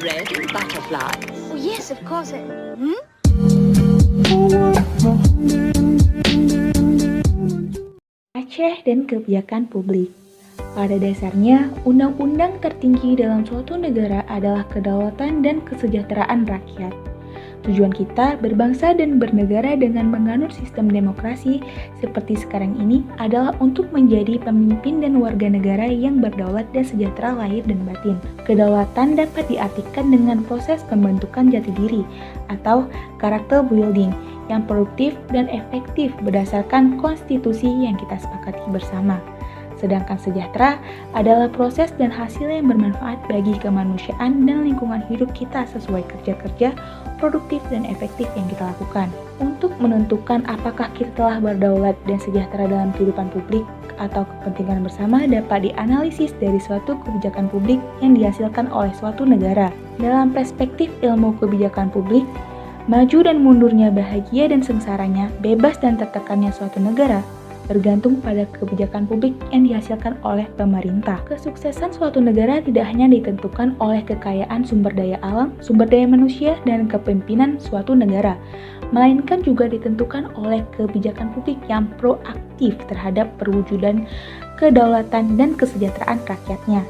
red butterfly. Oh yes, of course. Aceh dan kebijakan publik. Pada dasarnya, undang-undang tertinggi dalam suatu negara adalah kedaulatan dan kesejahteraan rakyat. Tujuan kita berbangsa dan bernegara dengan menganut sistem demokrasi seperti sekarang ini adalah untuk menjadi pemimpin dan warga negara yang berdaulat dan sejahtera lahir dan batin. Kedaulatan dapat diartikan dengan proses pembentukan jati diri atau character building yang produktif dan efektif berdasarkan konstitusi yang kita sepakati bersama. Sedangkan sejahtera adalah proses dan hasil yang bermanfaat bagi kemanusiaan dan lingkungan hidup kita sesuai kerja-kerja produktif dan efektif yang kita lakukan. Untuk menentukan apakah kita telah berdaulat dan sejahtera dalam kehidupan publik atau kepentingan bersama dapat dianalisis dari suatu kebijakan publik yang dihasilkan oleh suatu negara. Dalam perspektif ilmu kebijakan publik, maju dan mundurnya bahagia dan sengsaranya, bebas dan tertekannya suatu negara bergantung pada kebijakan publik yang dihasilkan oleh pemerintah. Kesuksesan suatu negara tidak hanya ditentukan oleh kekayaan sumber daya alam, sumber daya manusia, dan kepemimpinan suatu negara, melainkan juga ditentukan oleh kebijakan publik yang proaktif terhadap perwujudan kedaulatan dan kesejahteraan rakyatnya.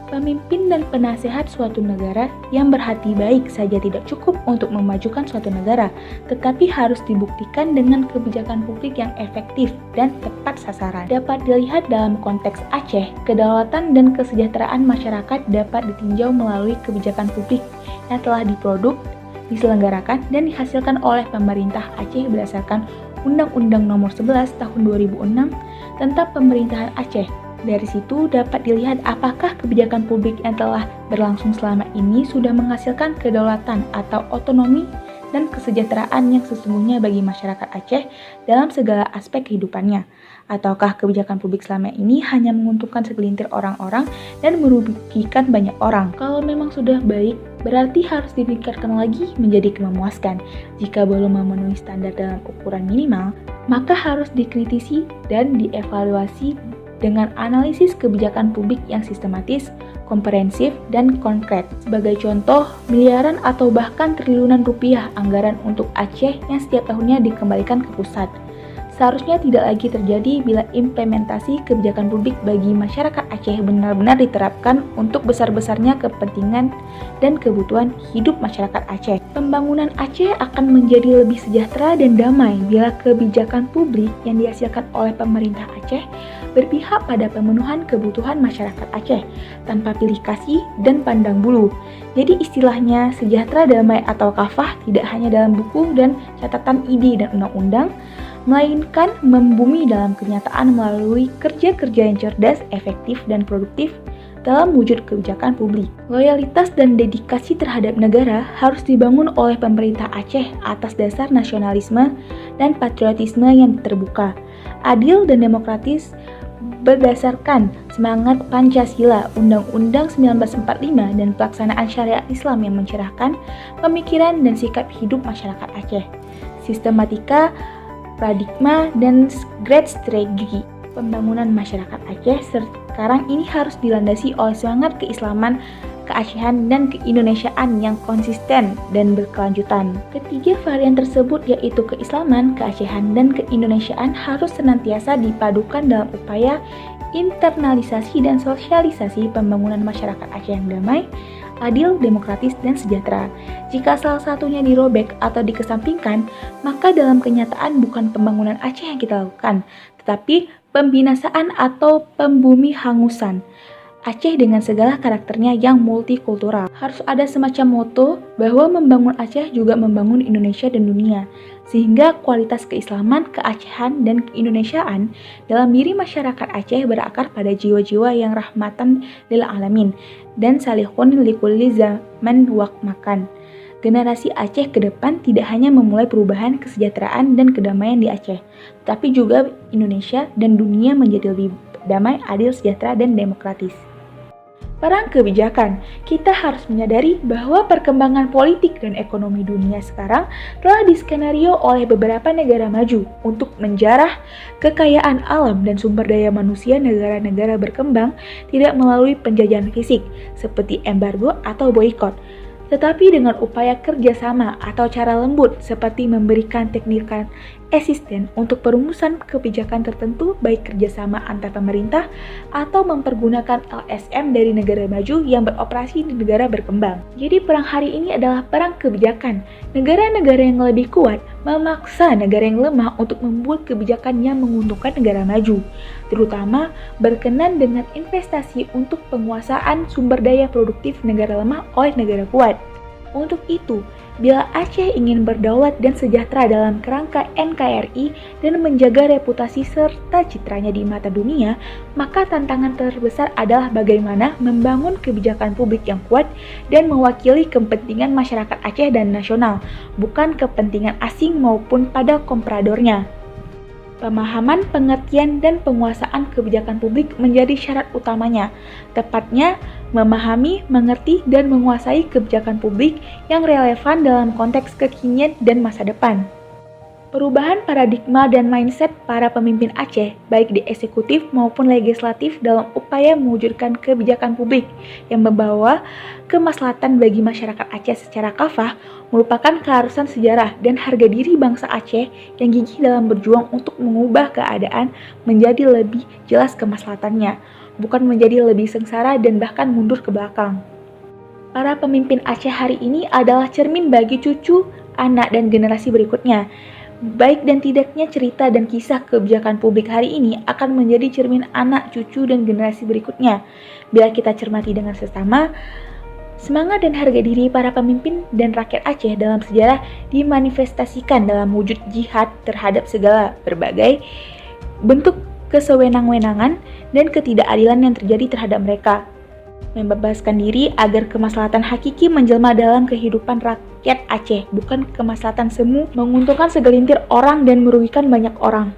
Pemimpin dan penasehat suatu negara yang berhati baik saja tidak cukup untuk memajukan suatu negara, tetapi harus dibuktikan dengan kebijakan publik yang efektif dan tepat sasaran. Dapat dilihat dalam konteks Aceh, kedaulatan dan kesejahteraan masyarakat dapat ditinjau melalui kebijakan publik yang telah diproduk, diselenggarakan, dan dihasilkan oleh pemerintah Aceh berdasarkan Undang-Undang Nomor 11 Tahun 2006 tentang Pemerintahan Aceh. Dari situ dapat dilihat apakah kebijakan publik yang telah berlangsung selama ini sudah menghasilkan kedaulatan atau otonomi dan kesejahteraan yang sesungguhnya bagi masyarakat Aceh dalam segala aspek kehidupannya. Ataukah kebijakan publik selama ini hanya menguntungkan segelintir orang-orang dan merugikan banyak orang? Kalau memang sudah baik, berarti harus ditingkatkan lagi menjadi memuaskan. Jika belum memenuhi standar dalam ukuran minimal, maka harus dikritisi dan dievaluasi dengan analisis kebijakan publik yang sistematis, komprehensif, dan konkret. Sebagai contoh, miliaran atau bahkan triliunan rupiah anggaran untuk Aceh yang setiap tahunnya dikembalikan ke pusat. Seharusnya tidak lagi terjadi bila implementasi kebijakan publik bagi masyarakat Aceh benar-benar diterapkan untuk besar-besarnya kepentingan dan kebutuhan hidup masyarakat Aceh. Pembangunan Aceh akan menjadi lebih sejahtera dan damai bila kebijakan publik yang dihasilkan oleh pemerintah Aceh berpihak pada pemenuhan kebutuhan masyarakat Aceh tanpa pilih kasih dan pandang bulu. Jadi istilahnya sejahtera damai atau kafah tidak hanya dalam buku dan catatan ide dan undang-undang, melainkan membumi dalam kenyataan melalui kerja-kerja yang cerdas, efektif, dan produktif dalam wujud kebijakan publik. Loyalitas dan dedikasi terhadap negara harus dibangun oleh pemerintah Aceh atas dasar nasionalisme dan patriotisme yang terbuka, adil dan demokratis berdasarkan semangat Pancasila, Undang-Undang 1945, dan pelaksanaan syariat Islam yang mencerahkan pemikiran dan sikap hidup masyarakat Aceh. Sistematika, paradigma, dan great strategi pembangunan masyarakat Aceh sekarang ini harus dilandasi oleh semangat keislaman, keacehan, dan keindonesiaan yang konsisten dan berkelanjutan. Ketiga varian tersebut yaitu keislaman, keacehan, dan keindonesiaan harus senantiasa dipadukan dalam upaya internalisasi dan sosialisasi pembangunan masyarakat Aceh yang damai, adil, demokratis, dan sejahtera. Jika salah satunya dirobek atau dikesampingkan, maka dalam kenyataan bukan pembangunan Aceh yang kita lakukan, tetapi pembinasaan atau pembumi hangusan Aceh dengan segala karakternya yang multikultural. Harus ada semacam moto bahwa membangun Aceh juga membangun Indonesia dan dunia, sehingga kualitas keislaman, keacehan, dan keindonesiaan dalam diri masyarakat Aceh berakar pada jiwa-jiwa yang rahmatan lil alamin dan salihun likulli zaman wa makan. Generasi Aceh ke depan tidak hanya memulai perubahan kesejahteraan dan kedamaian di Aceh, tapi juga Indonesia dan dunia menjadi lebih damai, adil, sejahtera, dan demokratis. Perang kebijakan, kita harus menyadari bahwa perkembangan politik dan ekonomi dunia sekarang telah diskenario oleh beberapa negara maju untuk menjarah kekayaan alam dan sumber daya manusia negara-negara berkembang tidak melalui penjajahan fisik seperti embargo atau boikot, tetapi dengan upaya kerjasama atau cara lembut seperti memberikan teknik asisten untuk perumusan kebijakan tertentu baik kerjasama antar pemerintah atau mempergunakan LSM dari negara maju yang beroperasi di negara berkembang. Jadi perang hari ini adalah perang kebijakan. Negara-negara yang lebih kuat memaksa negara yang lemah untuk membuat kebijakan yang menguntungkan negara maju, terutama berkenan dengan investasi untuk penguasaan sumber daya produktif negara lemah oleh negara kuat. Untuk itu, bila Aceh ingin berdaulat dan sejahtera dalam kerangka NKRI dan menjaga reputasi serta citranya di mata dunia, maka tantangan terbesar adalah bagaimana membangun kebijakan publik yang kuat dan mewakili kepentingan masyarakat Aceh dan nasional, bukan kepentingan asing maupun pada kompradornya. Pemahaman, pengertian, dan penguasaan kebijakan publik menjadi syarat utamanya, tepatnya memahami, mengerti, dan menguasai kebijakan publik yang relevan dalam konteks kekinian dan masa depan. Perubahan paradigma dan mindset para pemimpin Aceh, baik di eksekutif maupun legislatif dalam upaya mewujudkan kebijakan publik yang membawa kemaslahatan bagi masyarakat Aceh secara kafah, merupakan keharusan sejarah dan harga diri bangsa Aceh yang gigih dalam berjuang untuk mengubah keadaan menjadi lebih jelas kemaslahatannya, bukan menjadi lebih sengsara dan bahkan mundur ke belakang. Para pemimpin Aceh hari ini adalah cermin bagi cucu, anak, dan generasi berikutnya. Baik dan tidaknya cerita dan kisah kebijakan publik hari ini akan menjadi cermin anak, cucu, dan generasi berikutnya. Bila kita cermati dengan sesama, semangat dan harga diri para pemimpin dan rakyat Aceh dalam sejarah dimanifestasikan dalam wujud jihad terhadap segala berbagai bentuk kesewenang-wenangan dan ketidakadilan yang terjadi terhadap mereka. Membebaskan diri agar kemaslahatan hakiki menjelma dalam kehidupan rakyat Aceh, bukan kemaslahatan semu menguntungkan segelintir orang dan merugikan banyak orang.